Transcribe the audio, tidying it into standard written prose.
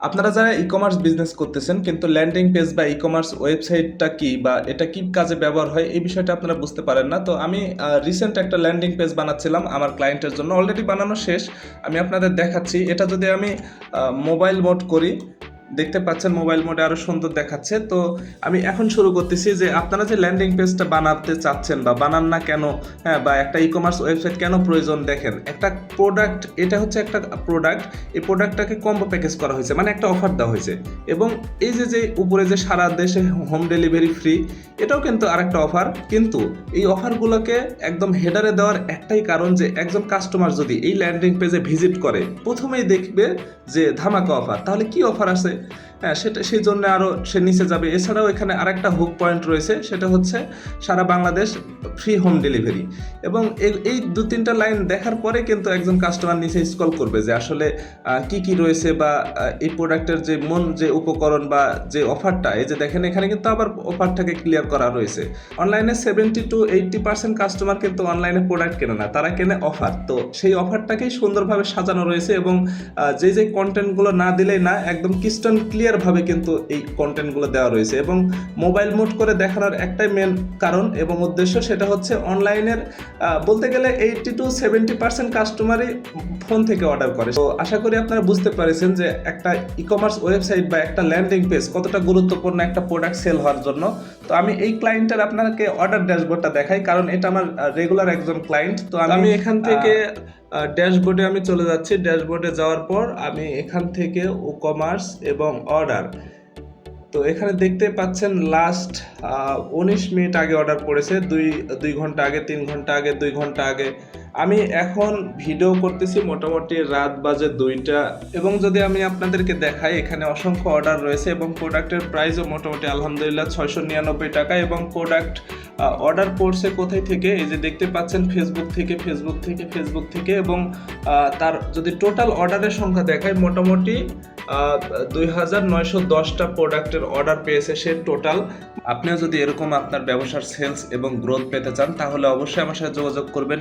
আপনারা যারা e-commerce business করতেছেন কিন্তু ল্যান্ডিং পেজ বা ই-কমার্স ওয়েবসাইটটা কি বা এটা কি কাজে ব্যবহার হয় এই বিষয়টা আপনারা বুঝতে পারেন না। তো আমি রিসেন্ট একটা ল্যান্ডিং পেজ বানাচ্ছিলাম আমার ক্লায়েন্টের জন্য, অলরেডি বানানো শেষ। আমি আপনাদের দেখাচ্ছি। এটা যদি আমি মোবাইল মোড করি, দেখতে পাচ্ছেন মোবাইল মোডে আরো সুন্দর দেখাচ্ছে। তো আমি এখন শুরু করতেছি যে আপনারা যে ল্যান্ডিং পেজটা বানাতে চাচ্ছেন বা বানান না কেন, হ্যাঁ, বা একটা ই কমার্স ওয়েবসাইট কেন প্রয়োজন। দেখেন, একটা প্রোডাক্ট, এটা হচ্ছে একটা প্রোডাক্ট, এই প্রোডাক্টটাকে কম্বো প্যাকেজ করা হয়েছে, মানে একটা অফার দেওয়া হয়েছে। এবং এই যে যে উপরে যে সারা দেশে হোম ডেলিভারি ফ্রি, এটাও কিন্তু আরেকটা অফার। কিন্তু এই অফারগুলোকে একদম হেডারে দেওয়ার একটাই কারণ যে একজন কাস্টমার যদি এই ল্যান্ডিং পেজে ভিজিট করে প্রথমেই দেখবে যে ধামাকা অফার, তাহলে কি অফার আছে, হ্যাঁ, সেটা সেই জন্য আরও সে নিচে যাবে। এছাড়াও এখানে আরেকটা হুক পয়েন্ট রয়েছে, সেটা হচ্ছে সারা বাংলাদেশ ফ্রি হোম ডেলিভারি। এবং এই দু তিনটা লাইন দেখার পরে কিন্তু একজন কাস্টমার নিচে স্ক্রল করবে যে আসলে কি কি রয়েছে বা এই প্রোডাক্টের যে যে উপকরণ বা যে অফারটা, এই যে দেখেন এখানে কিন্তু আবার অফারটাকে ক্লিয়ার করা রয়েছে। অনলাইনে 70-80% কাস্টমার কিন্তু অনলাইনে প্রোডাক্ট কেনে না, তারা কেনে অফার। তো সেই অফারটাকেই সুন্দরভাবে সাজানো রয়েছে এবং যে কন্টেন্টগুলো না দিলেই না, একদম ক্রিস্টাল ক্লিয়ারভাবে কিন্তু এই কন্টেন্টগুলো দেওয়া রয়েছে। এবং মোবাইল মোড করে দেখানোর একটাই মেন কারণ এবং উদ্দেশ্য, সেটা হচ্ছে অনলাইনের বলতে গেলে 80-70% কাস্টমারই ফোন থেকে অর্ডার করে। তো আশা করি আপনারা বুঝতে পেরেছেন যে একটা ই কমার্স ওয়েবসাইট বা একটা ল্যান্ডিং পেজ কতটা গুরুত্বপূর্ণ একটা প্রোডাক্ট সেল হওয়ার জন্য। তো আমি এই ক্লায়েন্টের আপনাকে অর্ডার ড্যাশবোর্ডটা দেখাই, কারণ এটা আমার রেগুলার একজন ক্লায়েন্ট। তো আমি এখান থেকে ড্যাশবোর্ডে আমি চলে যাচ্ছি। ড্যাশবোর্ডে যাওয়ার পর আমি এখান থেকে ই কমার্স এবং অর্ডার, তো এখানে দেখতে পাচ্ছেন লাস্ট 19 মিনিট আগে অর্ডার পড়েছে, দুই ঘন্টা আগে, 3 ঘন্টা আগে, 2 ঘন্টা আগে। আমি এখন ভিডিও করতেছি মোটামুটি রাত বাজে 2টা। এবং যদি আমি আপনাদেরকে দেখাই, এখানে অসংখ্য অর্ডার রয়েছে এবং প্রোডাক্টের প্রাইসও মোটামুটি আলহামদুলিল্লাহ 699 টাকা। এবং প্রোডাক্ট অর্ডার পড়ছে কোথায় থেকে, এই যে দেখতে পাচ্ছেন ফেসবুক থেকে। এবং তার যদি টোটাল অর্ডারের সংখ্যা দেখায়, মোটামুটি 2910টা প্রোডাক্টের অর্ডার পেয়েছে সে টোটাল। আপনিও যদি এরকম আপনার ব্যবসার সেলস এবং গ্রোথ পেতে চান, তাহলে অবশ্যই আমার সাথে যোগাযোগ করবেন।